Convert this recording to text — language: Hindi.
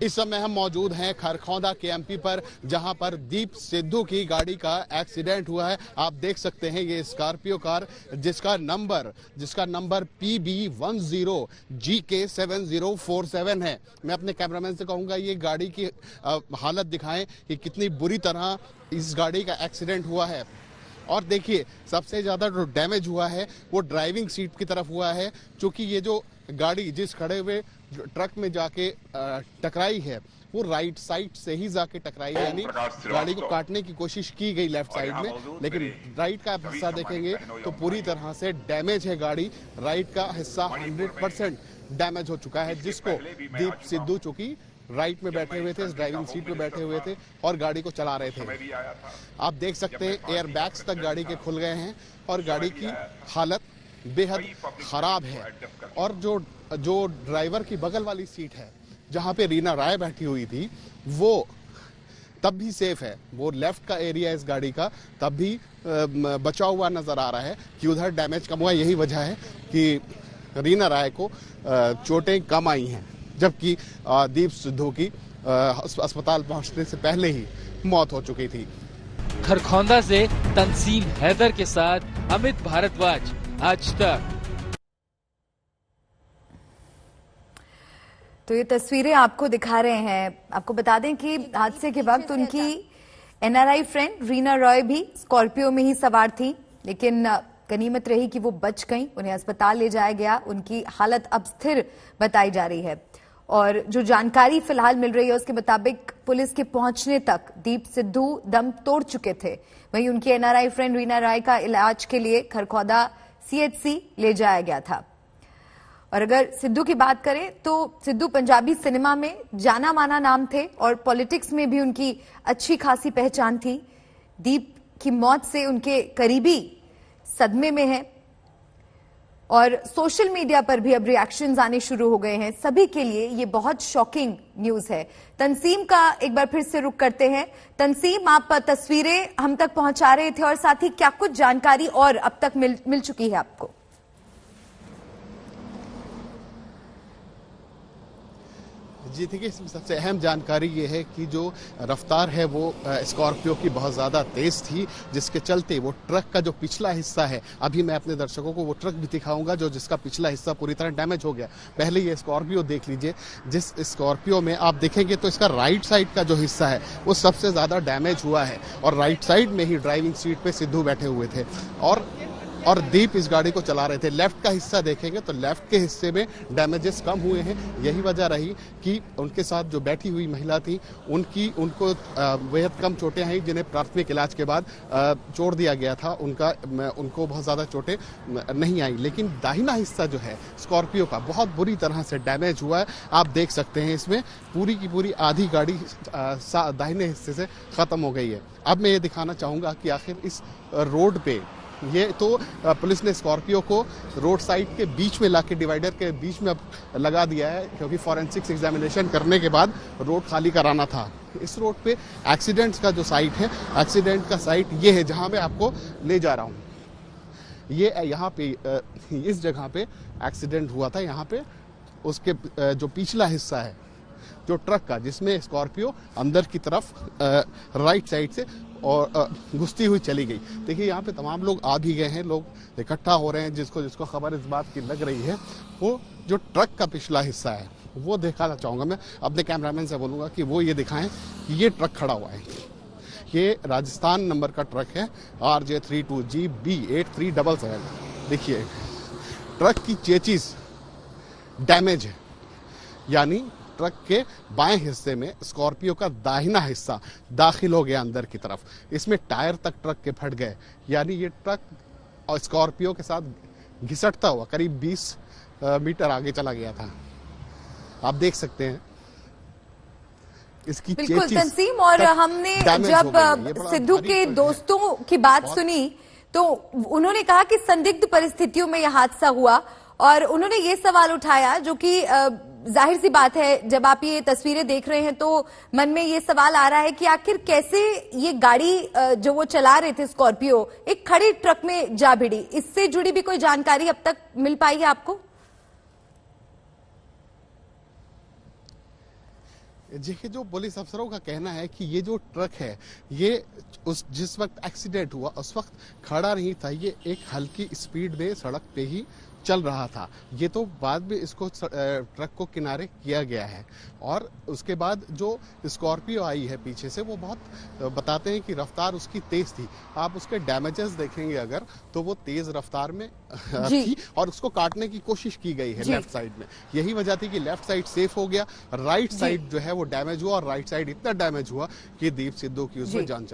इस समय हम मौजूद हैं खरखौदा केएमपी पर, जहां पर दीप सिद्धू की गाड़ी का एक्सीडेंट हुआ है। आप देख सकते हैं ये स्कॉर्पियो कार जिसका नंबर PB10GK7047 है। मैं अपने कैमरामैन से कहूंगा ये गाड़ी की हालत दिखाएं कि कितनी बुरी तरह इस गाड़ी का एक्सीडेंट हुआ है। और देखिए सबसे ज्यादा जो डैमेज हुआ है वो ड्राइविंग सीट की तरफ हुआ है, क्योंकि ये जो गाड़ी जिस खड़े हुए ट्रक में जाके टकराई है वो राइट साइड से ही जाके टकराई है, यानी गाड़ी को काटने की कोशिश की गई लेफ्ट साइड में, लेकिन राइट का हिस्सा देखेंगे तो पूरी तरह से डैमेज है गाड़ी। राइट का हिस्सा 100% डैमेज हो चुका है, जिसको दीप सिद्धू चूंकि राइट में बैठे हुए थे, ड्राइविंग सीट पे बैठे हुए थे और गाड़ी को चला रहे थे। आप देख सकते हैं एयर बैग्स तक गाड़ी के खुल गए हैं और गाड़ी की हालत बेहद खराब है। और जो ड्राइवर की बगल वाली सीट है जहां पे रीना राय बैठी हुई थी वो तब भी सेफ है, वो लेफ्ट का एरिया इस गाड़ी का तब भी बचा हुआ नजर आ रहा है कि उधर डैमेज कम हुआ। यही वजह है कि रीना राय को चोटें कम आई हैं, जबकि दीप सिद्धू की अस्पताल पहुंचने से पहले ही मौत हो चुकी थी। खरखौंदा से तंसीम हैदर के साथ अमित भारद्वाज, आज तक। तो ये तस्वीरें आपको दिखा रहे हैं। आपको बता दें कि हादसे के वक्त उनकी एनआरआई फ्रेंड रीना रॉय भी स्कॉर्पियो में ही सवार थी, लेकिन गनीमत रही कि वो बच गईं। उन्हें अस्पताल ले जाया गया, उनकी हालत अब स्थिर बताई जा रही है। और जो जानकारी फिलहाल मिल रही है उसके मुताबिक पुलिस के पहुंचने तक दीप सिद्धू दम तोड़ चुके थे। वहीं उनकी एनआरआई फ्रेंड रीना राय का इलाज के लिए खरखौदा सीएचसी ले जाया गया था। और अगर सिद्धू की बात करें तो सिद्धू पंजाबी सिनेमा में जाना माना नाम थे और पॉलिटिक्स में भी उनकी अच्छी खासी पहचान थी। दीप की मौत से उनके करीबी सदमे में हैं और सोशल मीडिया पर भी अब रिएक्शंस आने शुरू हो गए हैं। सभी के लिए ये बहुत शॉकिंग न्यूज है। तंसीम का एक बार फिर से रुख करते हैं। तंसीम, आप तस्वीरें हम तक पहुंचा रहे थे और साथ ही क्या कुछ जानकारी और अब तक मिल चुकी है आपको? जी देखिए, इसमें सबसे अहम जानकारी ये है कि जो रफ्तार है वो स्कॉर्पियो की बहुत ज़्यादा तेज़ थी, जिसके चलते वो ट्रक का जो पिछला हिस्सा है, अभी मैं अपने दर्शकों को वो ट्रक भी दिखाऊंगा जिसका पिछला हिस्सा पूरी तरह डैमेज हो गया। पहले ये स्कॉर्पियो देख लीजिए, जिस स्कॉर्पियो में आप देखेंगे तो इसका राइट साइड का जो हिस्सा है वो सबसे ज़्यादा डैमेज हुआ है और राइट साइड में ही ड्राइविंग सीट पर सिद्धू बैठे हुए थे और दीप इस गाड़ी को चला रहे थे। लेफ्ट का हिस्सा देखेंगे तो लेफ्ट के हिस्से में डैमेजेस कम हुए हैं। यही वजह रही कि उनके साथ जो बैठी हुई महिला थी उनको बेहद कम चोटें आई, जिन्हें प्राथमिक इलाज के बाद छोड़ दिया गया था। उनको बहुत ज़्यादा चोटें नहीं आई, लेकिन दाहिना हिस्सा जो है स्कॉर्पियो का बहुत बुरी तरह से डैमेज हुआ है। आप देख सकते हैं इसमें पूरी की पूरी आधी गाड़ी दाहिने हिस्से से ख़त्म हो गई है। अब मैं ये दिखाना चाहूँगा कि आखिर इस रोड पे ये तो पुलिस ने स्कॉर्पियो को रोड साइड के बीच में लाके डिवाइडर के बीच में अब लगा दिया है, क्योंकि फॉरेंसिक्स एग्जामिनेशन करने के बाद रोड खाली कराना था। इस रोड पे एक्सीडेंट्स का जो साइट है, एक्सीडेंट का साइट ये है जहां मैं आपको ले जा रहा हूं। ये यहाँ पे इस जगह पे एक्सीडेंट हुआ था। यहाँ पे उसके जो पिछला हिस्सा है जो ट्रक का, जिसमें स्कॉर्पियो अंदर की तरफ राइट साइड से और घुसती हुई चली गई। देखिए यहाँ पे तमाम लोग आ भी गए हैं, लोग इकट्ठा हो रहे हैं। जिसको खबर इस बात की लग रही है वो जो ट्रक का पिछला हिस्सा है वो दिखाना चाहूँगा। मैं अपने कैमरामैन से बोलूँगा कि वो ये दिखाएं कि ये ट्रक खड़ा हुआ है। ये राजस्थान नंबर का ट्रक है RJ32GB8377। देखिए ट्रक की चेचिस डैमेज है, यानी ट्रक के बाएं हिस्से में स्कॉर्पियो का दाहिना हिस्सा दाखिल हो गया अंदर की तरफ। इसमें टायर तक ट्रक के फट गए, यानी ये ट्रक और स्कॉर्पियो के साथ घिसटता हुआ करीब 20 मीटर आगे चला गया था। आप देख सकते हैं इसकी बिल्कुल तंसीम। और हमने जब सिद्धू के दोस्तों की बात सुनी तो उन्होंने कहा कि संदिग्ध परिस्थितियों में यह हादसा हुआ और उन्होंने ये सवाल उठाया, जो कि जाहिर सी बात है जब आप ये तस्वीरें देख रहे हैं तो मन में ये सवाल आ रहा है कि आखिर कैसे ये गाड़ी जो वो चला रहे थे स्कॉर्पियो एक खड़े ट्रक में जा भिड़ी। इससे जुड़ी भी कोई जानकारी अब तक मिल पाई है आपको? देखिए, जो पुलिस अफसरों का कहना है कि ये जो ट्रक है ये जिस वक्त एक्सीडेंट हुआ उस वक्त खड़ा नहीं था, ये एक हल्की स्पीड में सड़क पे ही चल रहा था। ये तो बाद में इसको ट्रक को किनारे किया गया है और उसके बाद जो स्कॉर्पियो आई है पीछे से वो बहुत बताते हैं कि रफ्तार उसकी तेज थी। आप उसके डैमेजेस देखेंगे अगर तो वो तेज रफ्तार में थी और उसको काटने की कोशिश की गई है लेफ्ट साइड में। यही वजह थी कि लेफ्ट साइड सेफ हो गया, राइट साइड जो है वो डैमेज हुआ और राइट साइड इतना डैमेज हुआ कि दीप सिद्धू की उसमें जान चली।